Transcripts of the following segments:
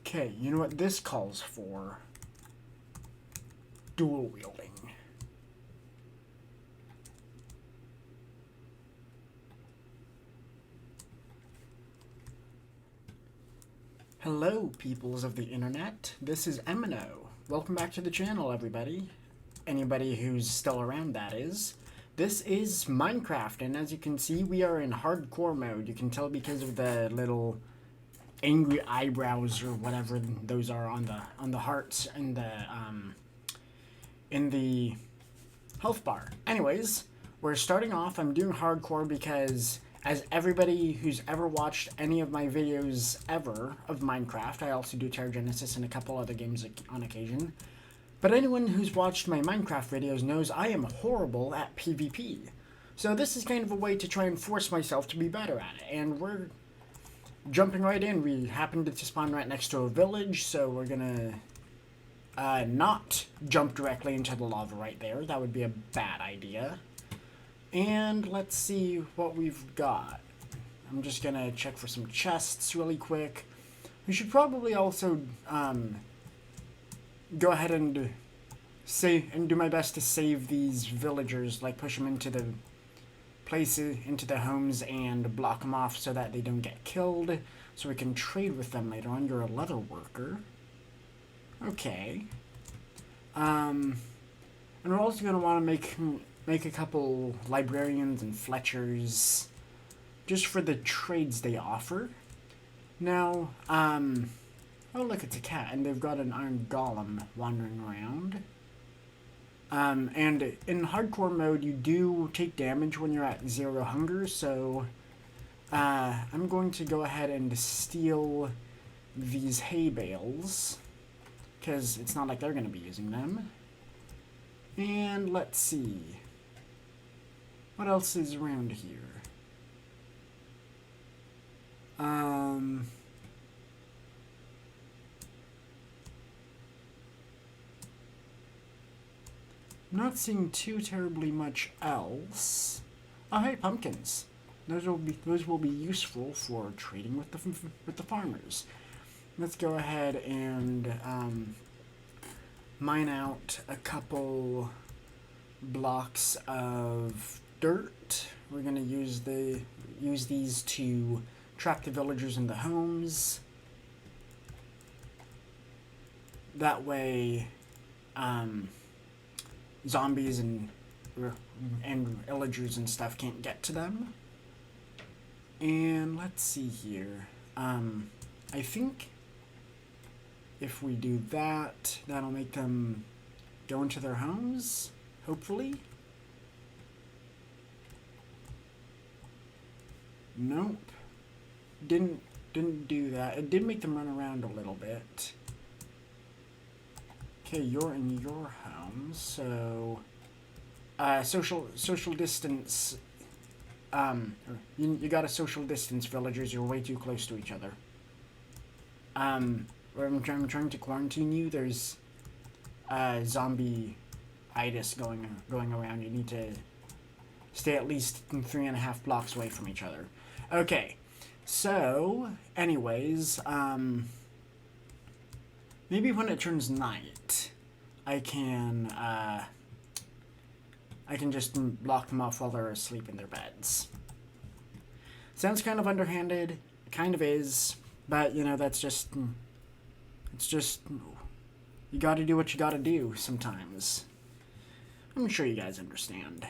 Okay, you know what this calls for? Dual wielding. Hello, peoples of the internet. This is Eminough. Welcome back to the channel, everybody. Anybody who's still around, that is. This is Minecraft, and as you can see, we are in hardcore mode. You can tell because of the little angry eyebrows or whatever those are on the hearts and in the health bar. Anyways, we're starting off. I'm doing hardcore because, as everybody who's ever watched any of my videos ever of Minecraft, I also do Terra Genesis and a couple other games on occasion, but anyone who's watched my Minecraft videos knows I am horrible at PvP. So this is kind of a way to try and force myself to be better at it, and we're jumping right in. We happened to spawn right next to a village, so we're gonna not jump directly into the lava right there. That would be a bad idea. And let's see what we've got. I'm just gonna check for some chests really quick. We should probably also go ahead and do my best to save these villagers, like push them into the places, into the homes, and block them off so that they don't get killed, so we can trade with them later on. You're a leather worker. Okay. And we're also gonna want to make a couple librarians and Fletchers just for the trades they offer. Now, oh look, it's a cat, and they've got an iron golem wandering around. And in hardcore mode, you do take damage when you're at 0 hunger, so I'm going to go ahead and steal these hay bales, because it's not like they're going to be using them. And let's see. What else is around here? I'm not seeing too terribly much else. Oh, hey, pumpkins. Those will be useful for trading with the farmers. Let's go ahead and mine out a couple blocks of dirt. We're gonna use these to trap the villagers in the homes. That way, zombies and villagers and stuff can't get to them. And let's see here. I think if we do that, that'll make them go into their homes, hopefully. Nope. Didn't do that. It did make them run around a little bit. Okay, you're in your home, so social distance. You gotta social distance, villagers. You're way too close to each other. I'm trying to quarantine you. There's zombie-itis going around. You need to stay at least 3.5 blocks away from each other. Okay, so anyways, maybe when it turns night, I can just block them off while they're asleep in their beds. Sounds kind of underhanded, kind of is, but you know, it's just, you gotta do what you gotta do sometimes. I'm sure you guys understand.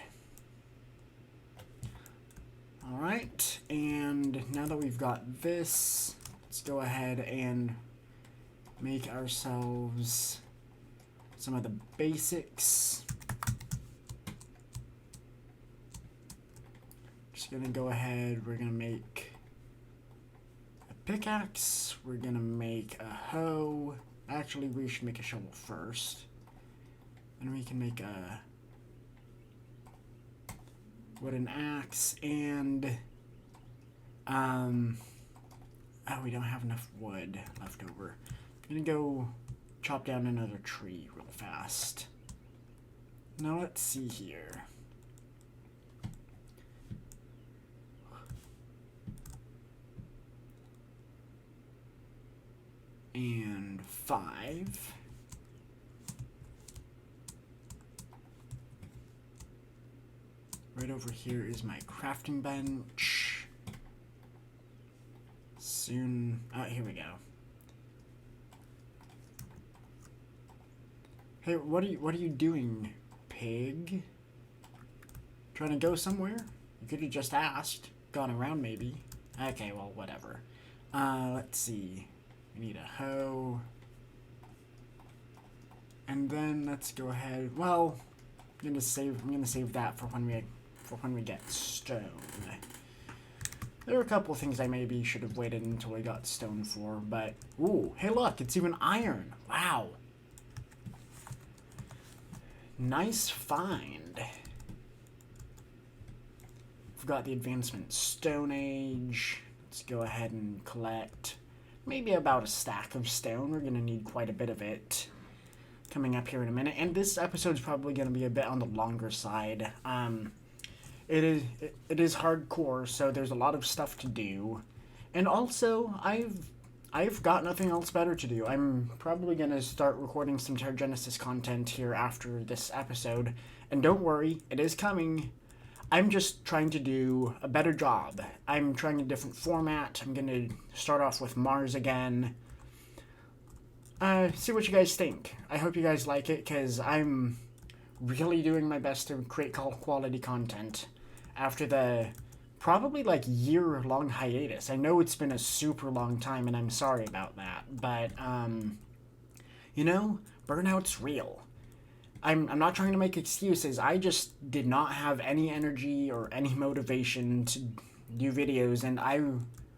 Alright, and now that we've got this, let's go ahead and make ourselves some of the basics. Just gonna go ahead, we're gonna make a pickaxe, we're gonna make a hoe. Actually, we should make a shovel first. And we can make a wooden axe, and oh, we don't have enough wood left over. I'm gonna go chop down another tree real fast. Now let's see here. And 5. Right over here is my crafting bench. Soon, here we go. Hey, what are you doing, pig? Trying to go somewhere? You could have just asked. Gone around, maybe. Okay, well, whatever. Let's see. We need a hoe. And then let's go ahead. Well, I'm gonna save that for when we get stone. There are a couple of things I maybe should have waited until we got stone for, but ooh, hey look, it's even iron. Wow. Nice find. We've got the advancement Stone Age. Let's go ahead and collect maybe about a stack of stone. We're gonna need quite a bit of it coming up here in a minute. And this episode's probably gonna be a bit on the longer side. It is hardcore, so there's a lot of stuff to do. And also, I've got nothing else better to do. I'm probably going to start recording some Terra Genesis content here after this episode. And don't worry, it is coming. I'm just trying to do a better job. I'm trying a different format. I'm going to start off with Mars again. See what you guys think. I hope you guys like it, because I'm really doing my best to create quality content after the probably like year-long hiatus. I know it's been a super long time, and I'm sorry about that, but you know, burnout's real. I'm not trying to make excuses. I just did not have any energy or any motivation to do videos, and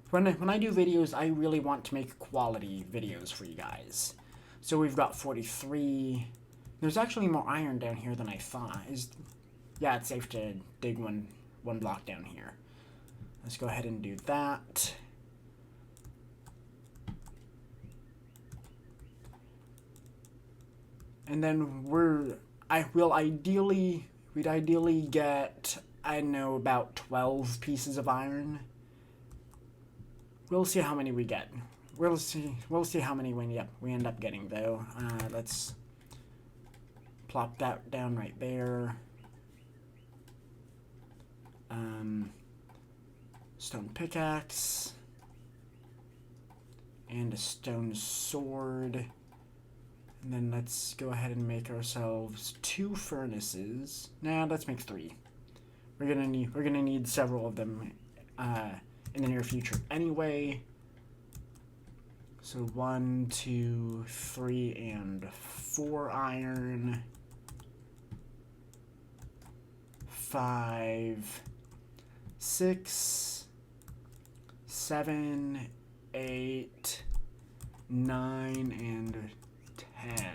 when I do videos, I really want to make quality videos for you guys. So we've got 43. There's actually more iron down here than I thought. Yeah, it's safe to dig one block down here. Let's go ahead and do that. And then we'd ideally get, I don't know, about 12 pieces of iron. We'll see how many we get. We'll see how many we end up getting, though. Let's plop that down right there. Stone pickaxe. And a stone sword. And then let's go ahead and make ourselves 2 furnaces. Nah, let's make 3. We're gonna need several of them in the near future anyway. So 1, 2, 3, and 4 iron. 5, 6, 7, 8, 9, and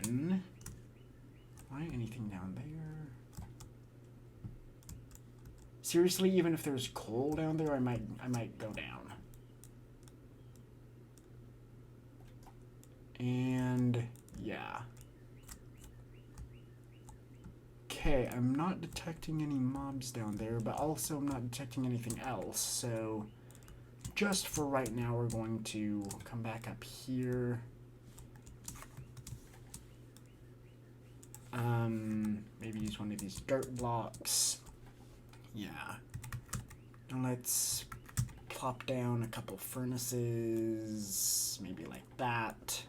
10. Why anything down there? Seriously, even if there's coal down there, I might go down. And yeah. Okay, I'm not detecting any mobs down there, but also I'm not detecting anything else, so just for right now, we're going to come back up here. Maybe use one of these dirt blocks. Yeah. And let's plop down a couple furnaces, maybe like that.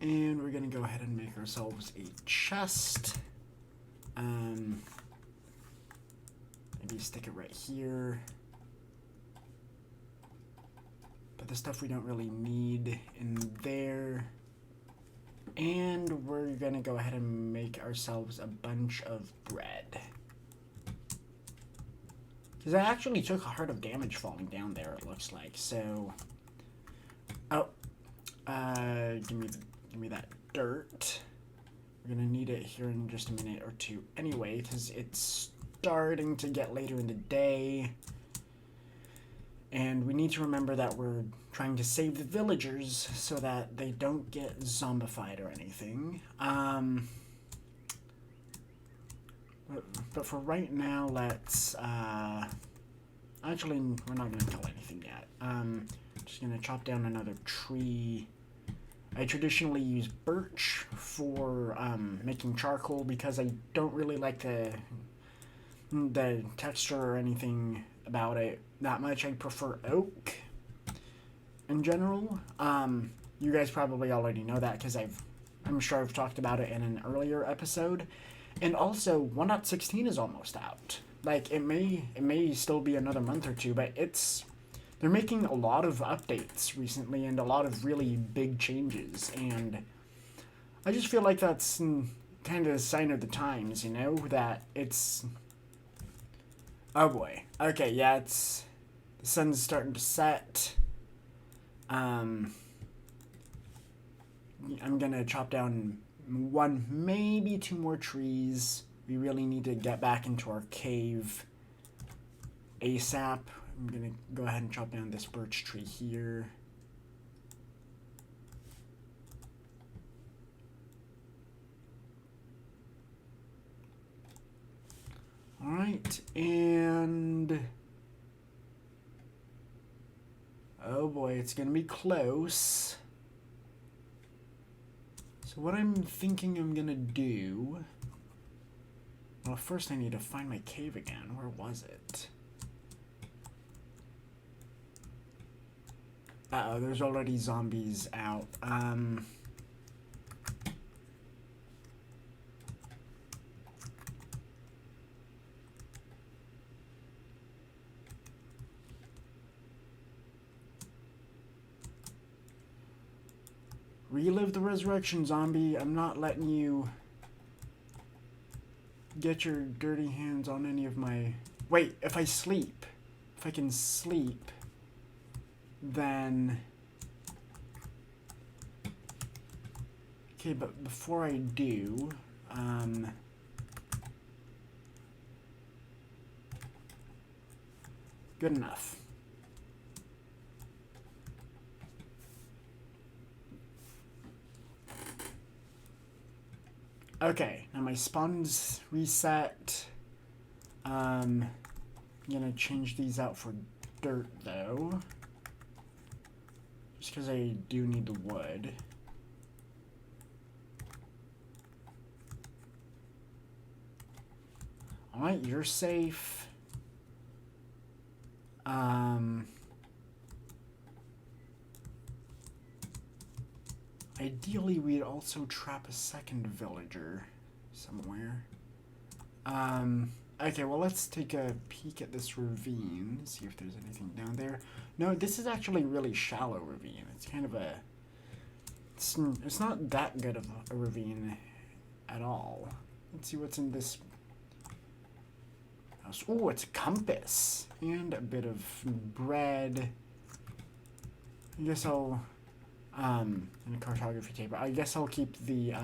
And we're gonna go ahead and make ourselves a chest. Maybe stick it right here. Put the stuff we don't really need in there. And we're gonna go ahead and make ourselves a bunch of bread. Because I actually took a heart of damage falling down there, it looks like. So, oh, give me that dirt. We're gonna need it here in just a minute or two anyway, because it's starting to get later in the day. And we need to remember that we're trying to save the villagers so that they don't get zombified or anything. But for right now, let's, actually, we're not going to kill anything yet. Just going to chop down another tree I traditionally use birch for making charcoal because I don't really like the texture or anything about it that much. I prefer oak in general. You guys probably already know that because I'm sure I've talked about it in an earlier episode. And also, 1.16 is almost out. Like it may still be another month or two, but they're making a lot of updates recently and a lot of really big changes, and I just feel like that's kind of a sign of the times, you know, that it's. Oh boy. Okay, yeah, the sun's starting to set. I'm gonna chop down one, maybe two more trees. We really need to get back into our cave ASAP. I'm gonna go ahead and chop down this birch tree here. Alright, and oh boy, it's gonna be close. So what I'm thinking I'm gonna do, well, first I need to find my cave again. Where was it? Uh-oh, there's already zombies out. Relive the resurrection, zombie. I'm not letting you get your dirty hands on any of my... Wait, if I sleep, if I can sleep, then... Okay, but before I do, good enough. Okay, now my spawn's reset. I'm gonna change these out for dirt though, just because I do need the wood. Alright, you're safe. Ideally, we'd also trap a second villager somewhere. Okay, well, let's take a peek at this ravine, see if there's anything down there. No, this is actually a really shallow ravine. It's kind of a... It's not that good of a ravine at all. Let's see what's in this house. Oh, it's a compass and a bit of bread. I guess I'll... and a cartography table. I guess I'll keep the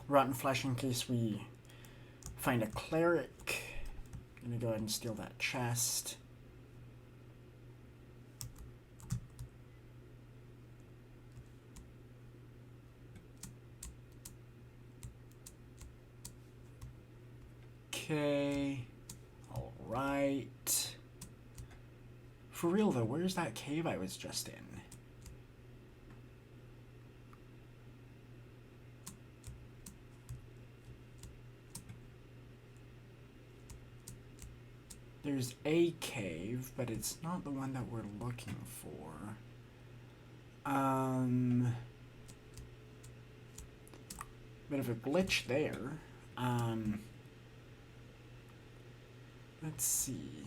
rotten flesh in case we find a cleric. I'm gonna go ahead and steal that chest. Okay. Alright. For real though, where's that cave I was just in? There's a cave, but it's not the one that we're looking for. Bit of a glitch there. Let's see.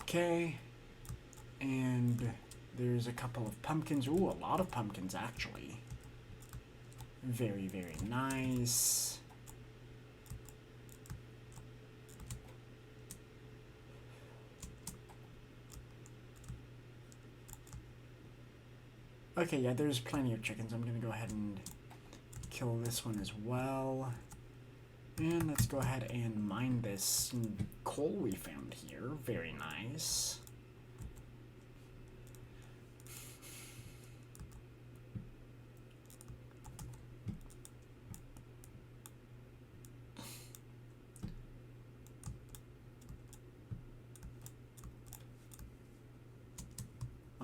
Okay, and there's a couple of pumpkins. Ooh, a lot of pumpkins actually. Very, very nice. Okay, yeah, there's plenty of chickens. I'm gonna go ahead and kill this one as well. And let's go ahead and mine this coal we found here. Very nice.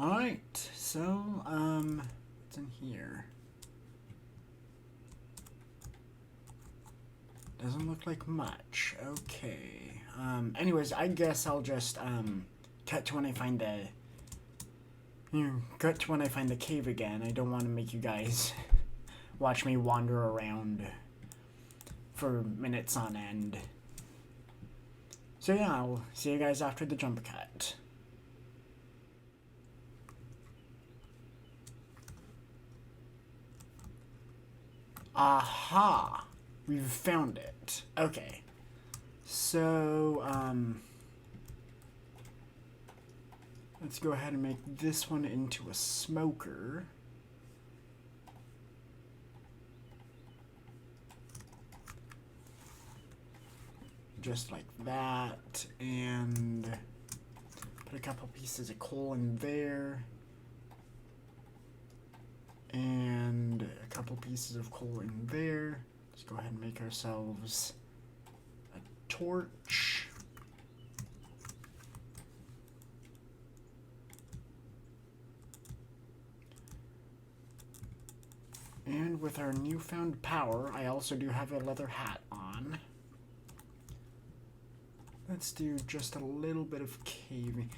Alright, so, what's in here? Doesn't look like much. Okay. Anyways, I guess I'll just, cut to when I find the... cut to when I find the cave again. I don't want to make you guys watch me wander around for minutes on end. So yeah, I'll see you guys after the jump cut. Aha! We've found it. Okay. So, let's go ahead and make this one into a smoker. Just like that. And put a couple pieces of coal in there. And a couple pieces of coal in there. Let's go ahead and make ourselves a torch. And with our newfound power, I also do have a leather hat on. Let's do just a little bit of caving.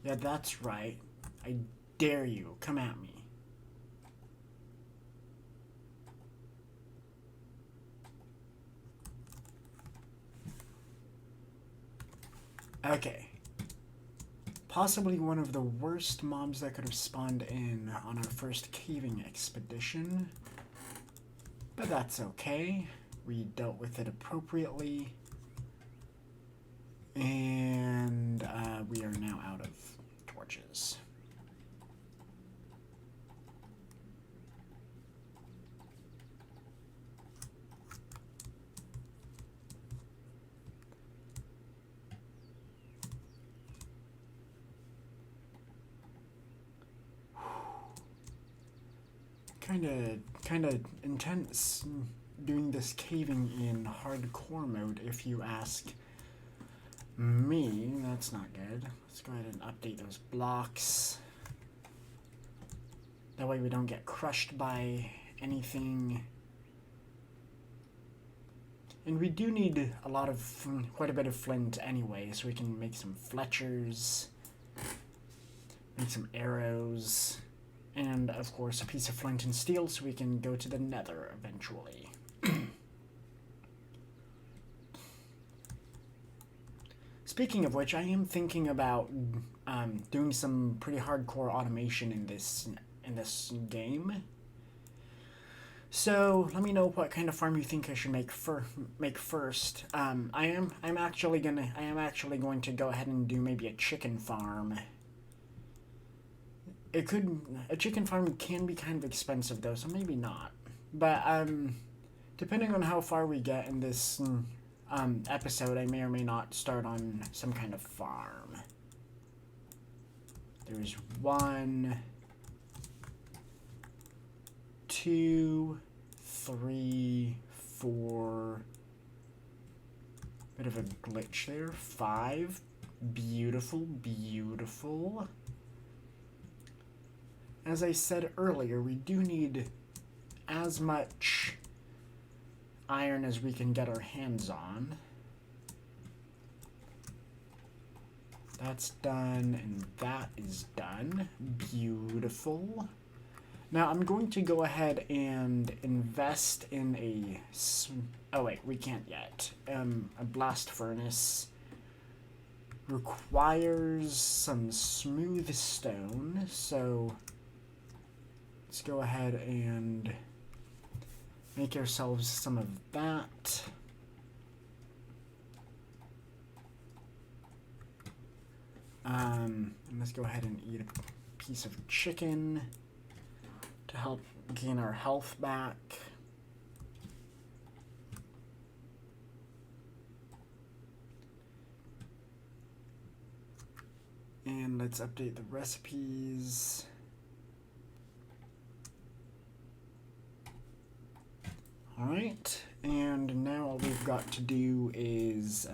Yeah, that's right. I dare you. Come at me. Okay. Possibly one of the worst mobs that could have spawned in on our first caving expedition. But that's okay. We dealt with it appropriately. And we are now out of torches. Kinda intense doing this caving in hardcore mode, if you ask me. That's not good. Let's go ahead and update those blocks. That way we don't get crushed by anything. And we do need quite a bit of flint anyway, so we can make some Fletchers, make some arrows, and of course a piece of flint and steel so we can go to the nether eventually. Speaking of which, I am thinking about doing some pretty hardcore automation in this game. So let me know what kind of farm you think I should make first. I am actually going to go ahead and do maybe a chicken farm. A chicken farm can be kind of expensive though, so maybe not. But depending on how far we get in this episode, I may or may not start on some kind of farm. There's 1, 2, 3, 4. Bit of a glitch there. 5. Beautiful, beautiful. As I said earlier, we do need as much iron as we can get our hands on. That's done, and that is done. Beautiful. Now I'm going to go ahead and invest in a... Oh wait, we can't yet. A blast furnace requires some smooth stone, so let's go ahead and make ourselves some of that. And let's go ahead and eat a piece of chicken to help gain our health back. And let's update the recipes. Alright, and now all we've got to do is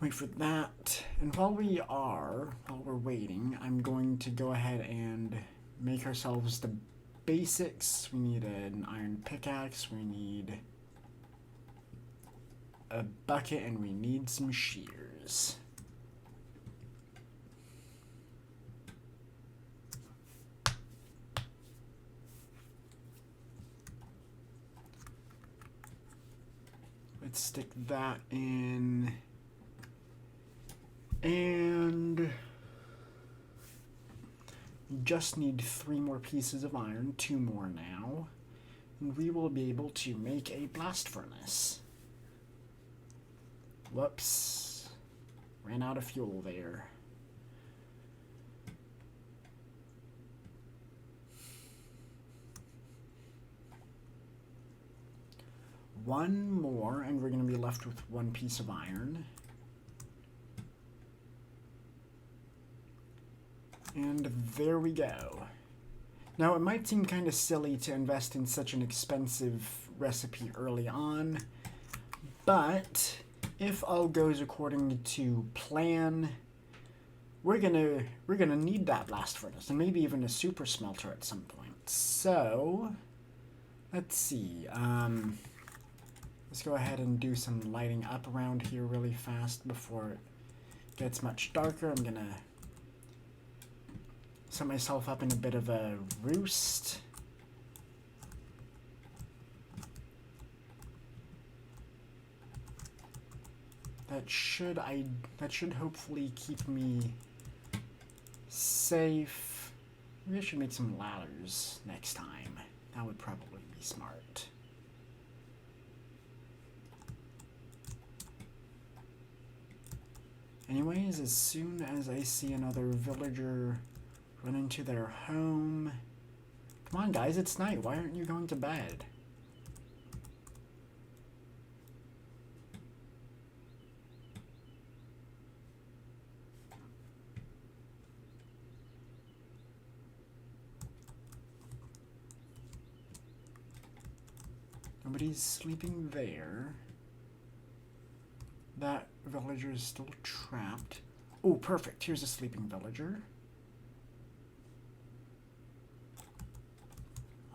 wait for that. And while we're waiting, I'm going to go ahead and make ourselves the basics. We need an iron pickaxe, we need a bucket, and we need some shears. Let's stick that in. And we just need 3 more pieces of iron, 2 more now, and we will be able to make a blast furnace. Whoops. Ran out of fuel there. One more, and we're going to be left with 1 piece of iron. And there we go. Now, it might seem kind of silly to invest in such an expensive recipe early on, but if all goes according to plan, we're gonna need that blast furnace, and maybe even a super smelter at some point. So, let's see. Let's go ahead and do some lighting up around here really fast before it gets much darker. I'm gonna set myself up in a bit of a roost. That should hopefully keep me safe. Maybe I should make some ladders next time. That would probably be smart. Anyways, as soon as I see another villager run into their home... Come on, guys, it's night. Why aren't you going to bed? Nobody's sleeping there. That villager is still trapped. Oh, perfect. Here's a sleeping villager.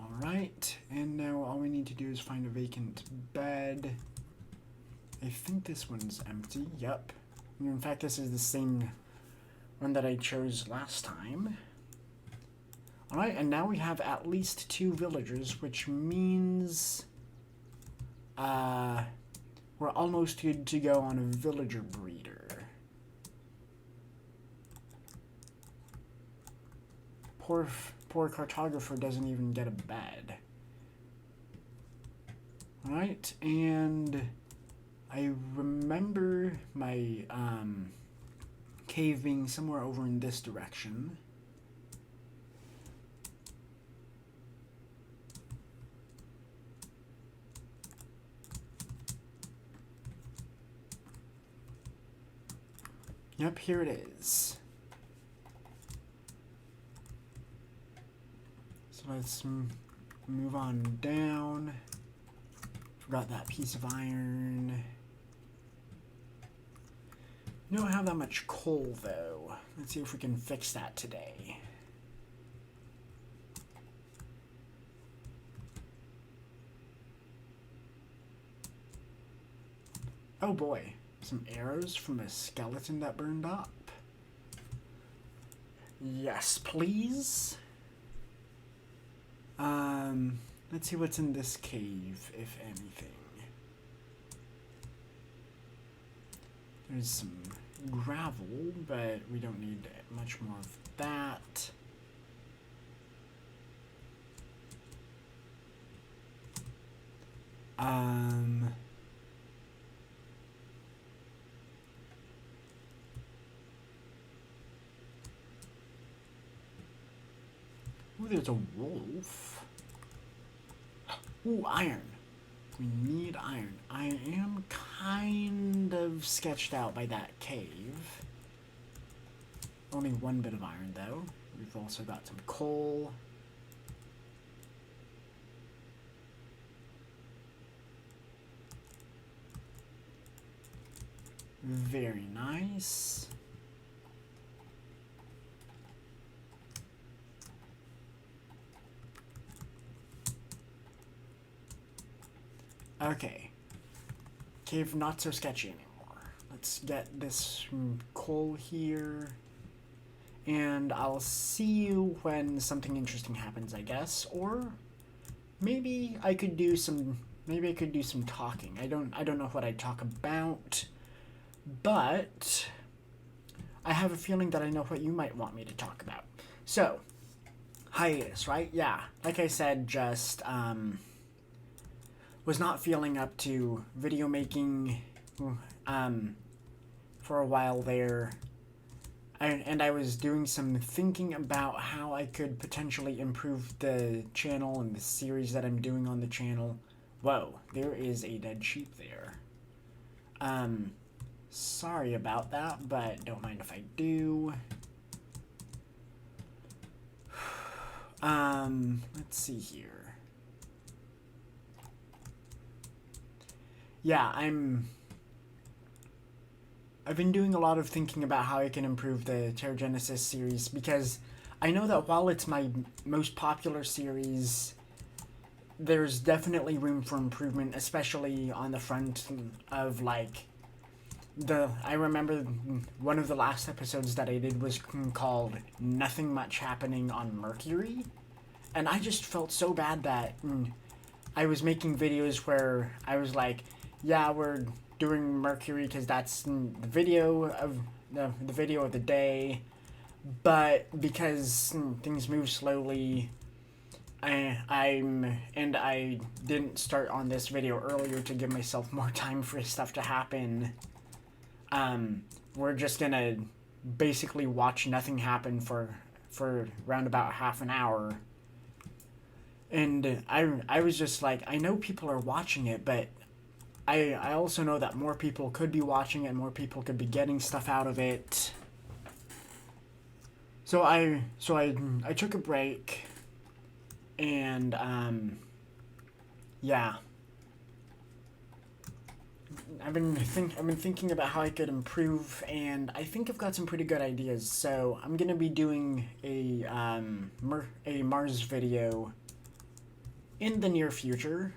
Alright, and now all we need to do is find a vacant bed. I think this one's empty. Yep. In fact, this is the same one that I chose last time. Alright, and now we have at least 2 villagers, which means... we're almost good to go on a villager breeder. Poor cartographer doesn't even get a bed. Alright, and I remember my cave being somewhere over in this direction. Yep, here it is. So let's move on down. Forgot that piece of iron. We don't have that much coal, though. Let's see if we can fix that today. Oh boy. Some arrows from a skeleton that burned up. Yes, please. Let's see what's in this cave, if anything. There's some gravel, but we don't need much more of that. Ooh, there's a wolf. Ooh, iron. We need iron. I am kind of sketched out by that cave. Only 1 bit of iron, though. We've also got some coal. Very nice. Okay. Cave not so sketchy anymore. Let's get this coal here. And I'll see you when something interesting happens, I guess. Or maybe I could do some talking. I don't know what I'd talk about, but I have a feeling that I know what you might want me to talk about. So, hiatus, right? Yeah. Like I said, just was not feeling up to video making for a while there. And I was doing some thinking about how I could potentially improve the channel and the series that I'm doing on the channel. Whoa, there is a dead sheep there. Sorry about that, but don't mind if I do. Let's see here. Yeah, I've been doing a lot of thinking about how I can improve the Terragenesis series, because I know that while it's my most popular series, there's definitely room for improvement, especially on the front of, like, I remember one of the last episodes that I did was called Nothing Much Happening on Mercury, and I just felt so bad that I was making videos where I was like, yeah, we're doing Mercury because that's the video of the day, but because things move slowly, I didn't start on this video earlier to give myself more time for stuff to happen. We're just gonna basically watch nothing happen for around about half an hour. And I was just like, I know people are watching it, but I also know that more people could be watching it, more people could be getting stuff out of it. So I took a break, and yeah. I've been thinking about how I could improve, and I think I've got some pretty good ideas. So I'm gonna be doing a Mars video in the near future.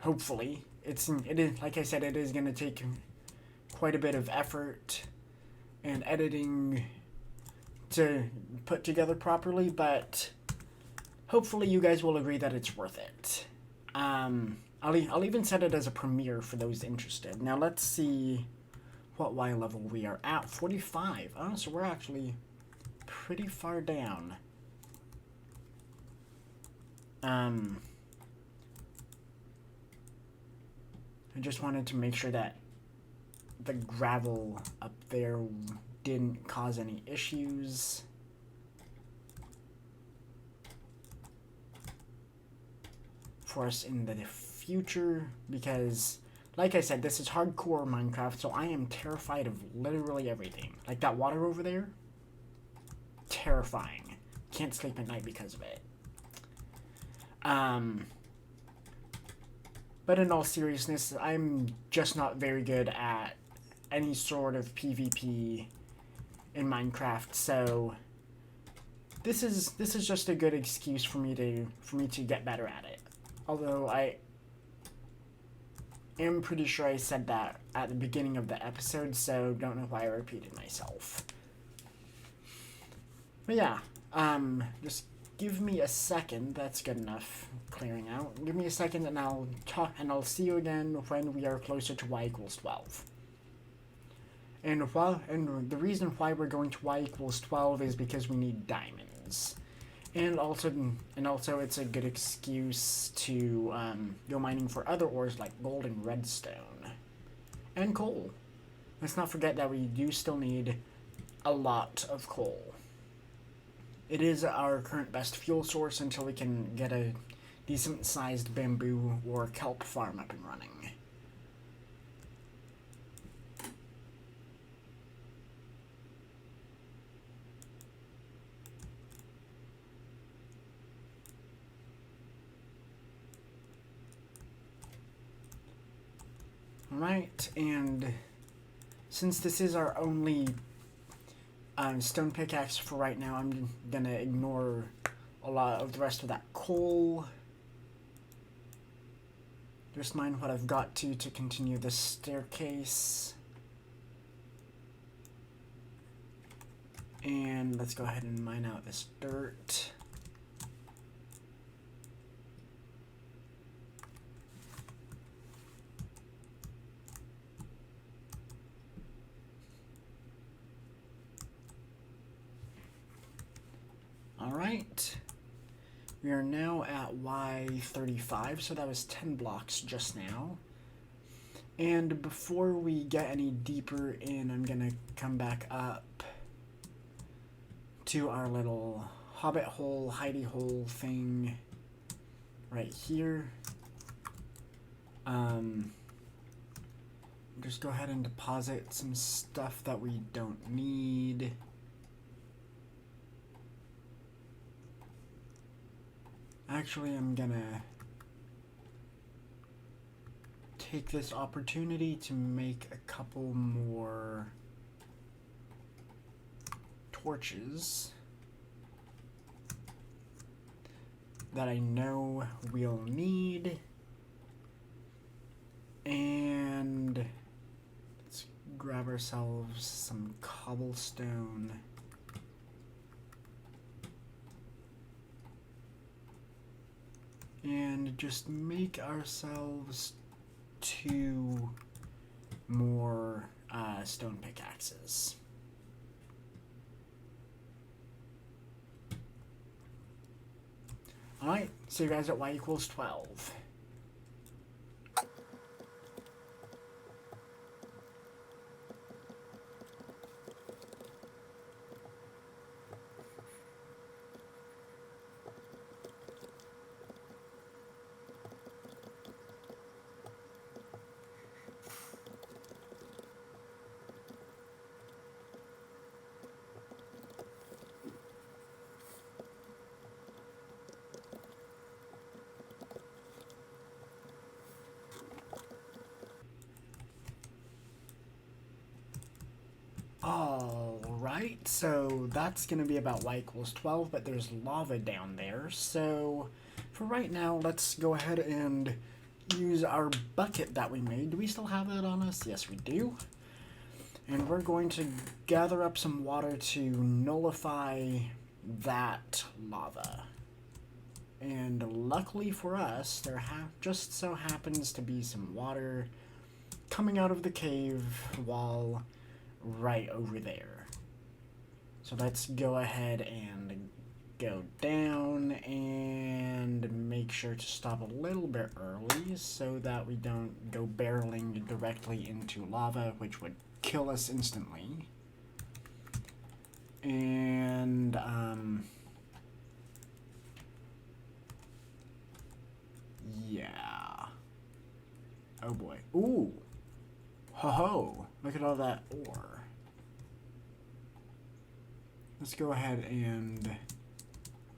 Hopefully, it is, like I said, it is gonna take quite a bit of effort and editing to put together properly, but hopefully you guys will agree that it's worth it. I'll even set it as a premiere for those interested. Now let's see what Y level we are at. 45. Oh, so we're actually pretty far down. I just wanted to make sure that the gravel up there didn't cause any issues. For us in the future, because like I said, this is hardcore Minecraft, so I am terrified of literally everything. Like that water over there, terrifying. Can't sleep at night because of it. But in all seriousness, I'm just not very good at any sort of PvP in Minecraft, so this is just a good excuse for me to get better at it. Although I am pretty sure I said that at the beginning of the episode, so don't know why I repeated myself. But yeah, just give me a second. That's good enough clearing out. Give me a second and I'll see you again when we are closer to y equals 12. And the reason why we're going to y equals 12 is because we need diamonds. And also it's a good excuse to go mining for other ores like gold and redstone. And coal. Let's not forget that we do still need a lot of coal. It is our current best fuel source until we can get a decent sized bamboo or kelp farm up and running. Alright, and since this is our only stone pickaxe for right now, I'm gonna ignore a lot of the rest of that coal. Just mind what I've got to continue this staircase. And let's go ahead and mine out this dirt. Alright. We are now at Y35, so that was 10 blocks just now. And before we get any deeper in, I'm gonna come back up to our little hobbit hole, hidey hole thing right here. Just go ahead and deposit some stuff that we don't need. Actually, I'm gonna take this opportunity to make a couple more torches that I know we'll need. And let's grab ourselves some cobblestone. And just make ourselves 2 more stone pickaxes. Alright, see you guys at y equals 12. Alright, so that's going to be about y equals 12, but there's lava down there. So for right now, let's go ahead and use our bucket that we made. Do we still have that on us? Yes, we do. And we're going to gather up some water to nullify that lava. And luckily for us, there just so happens to be some water coming out of the cave wall right over there. So let's go ahead and go down and make sure to stop a little bit early so that we don't go barreling directly into lava, which would kill us instantly. And yeah. Oh boy. Ooh. Ho ho. Look at all that ore. Let's go ahead and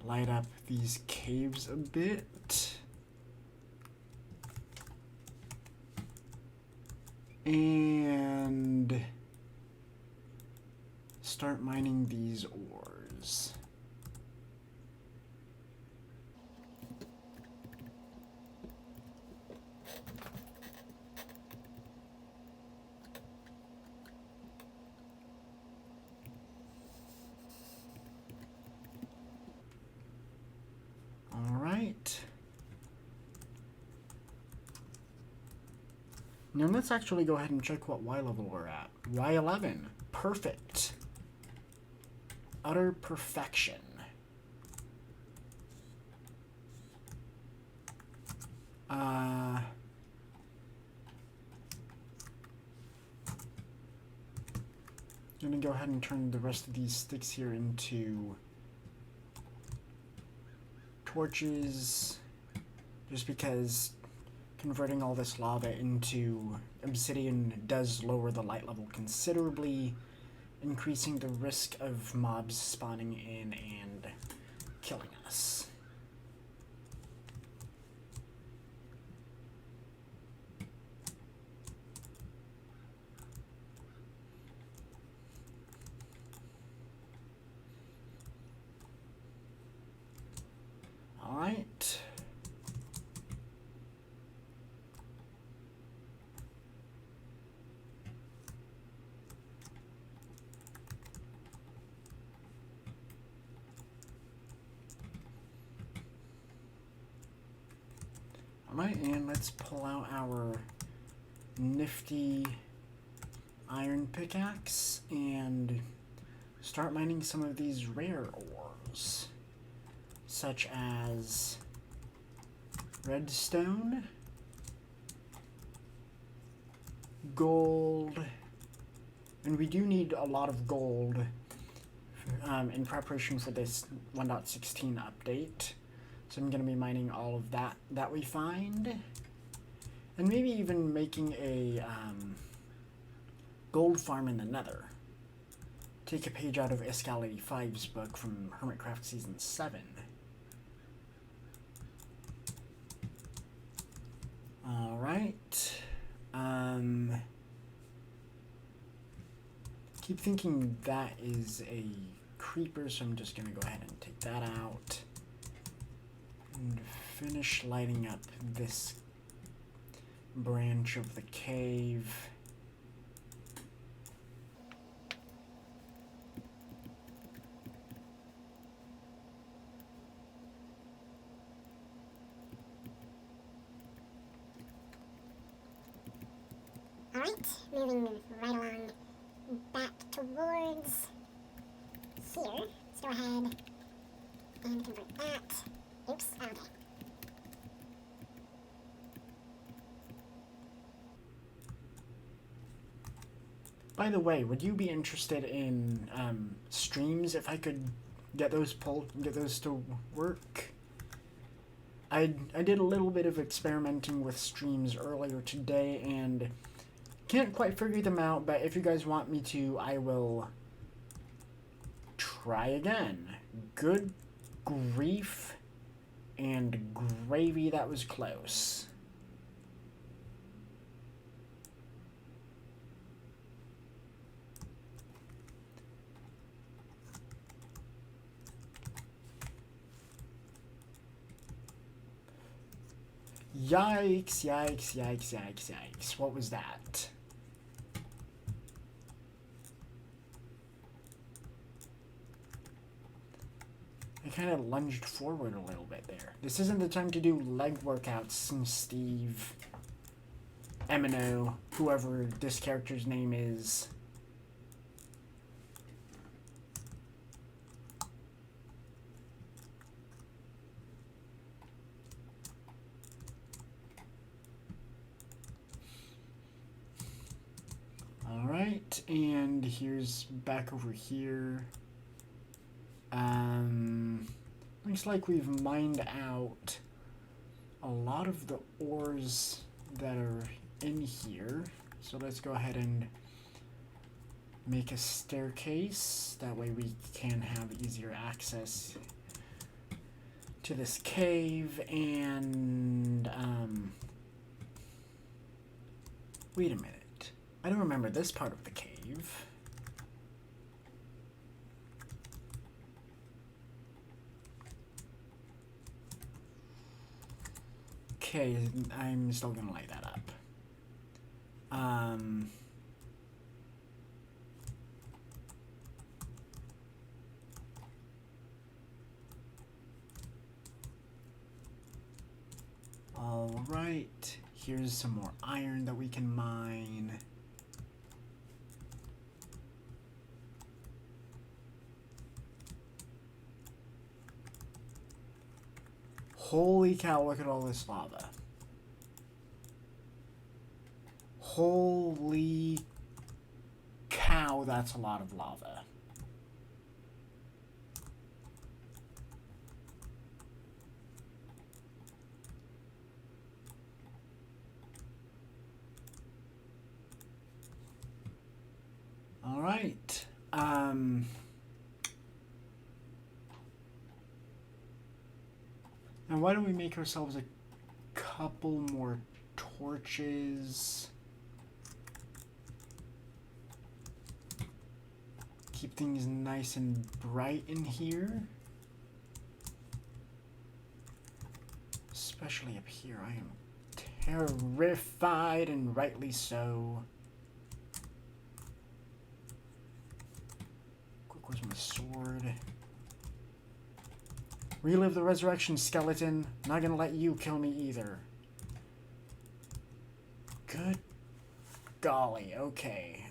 light up these caves a bit. And start mining these ores. Now let's actually go ahead and check what Y level we're at. Y11. Perfect. Utter perfection. I'm gonna go ahead and turn the rest of these sticks here into torches, just because converting all this lava into obsidian does lower the light level considerably, increasing the risk of mobs spawning in and killing us. Right, and let's pull out our nifty iron pickaxe and start mining some of these rare ores, such as redstone, gold, and we do need a lot of gold in preparation for this 1.16 update. So I'm going to be mining all of that we find, and maybe even making a gold farm in the nether. Take a page out of Iskal85's book from Hermitcraft Season 7. Alright. Keep thinking that is a creeper, so I'm just gonna go ahead and take that out. And finish lighting up this branch of the cave. Alright, moving right along back towards here. Let's go ahead and convert that. Oops, okay. By the way, would you be interested in streams if I could get those to work? I did a little bit of experimenting with streams earlier today and can't quite figure them out, but if you guys want me to, I will try again. Good grief and gravy, that was close. Yikes, yikes, yikes, yikes, yikes. What was that? I kind of lunged forward a little bit there. This isn't the time to do leg workouts, Steve. Eminough, whoever this character's name is. Alright, and here's back over here. Looks like we've mined out a lot of the ores that are in here. So let's go ahead and make a staircase. That way we can have easier access to this cave. And, wait a minute. I don't remember this part of the cave. Okay, I'm still gonna light that up. All right, here's some more iron that we can mine. Holy cow, look at all this lava. Holy cow, that's a lot of lava. All right. Now, why don't we make ourselves a couple more torches? Keep things nice and bright in here. Especially up here. I am terrified, and rightly so. Quick, where's my sword? Relive the resurrection, skeleton. Not gonna let you kill me either. Good golly, okay.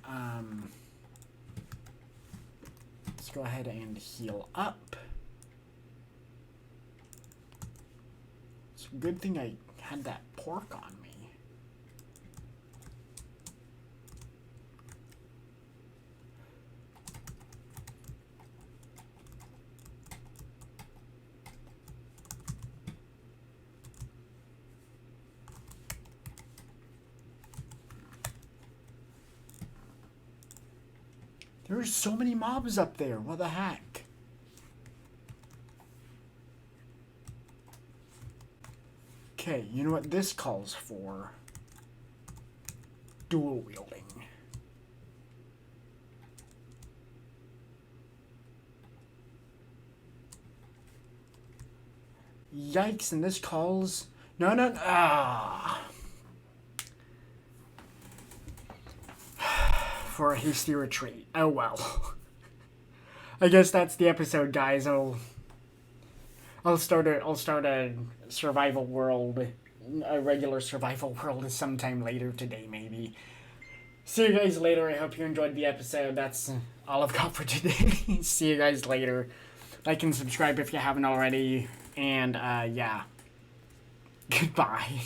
Let's go ahead and heal up. It's a good thing I had that pork on me. There's so many mobs up there. What the heck? Okay, you know what this calls for? Dual wielding. Yikes, and this calls... No, no, ah! For a hasty retreat. Oh well. I guess that's the episode, guys. I'll start a survival world, a regular survival world sometime later today, maybe. See you guys later. I hope you enjoyed the episode. That's all I've got for today. See you guys later. Like and subscribe if you haven't already. And yeah. Goodbye.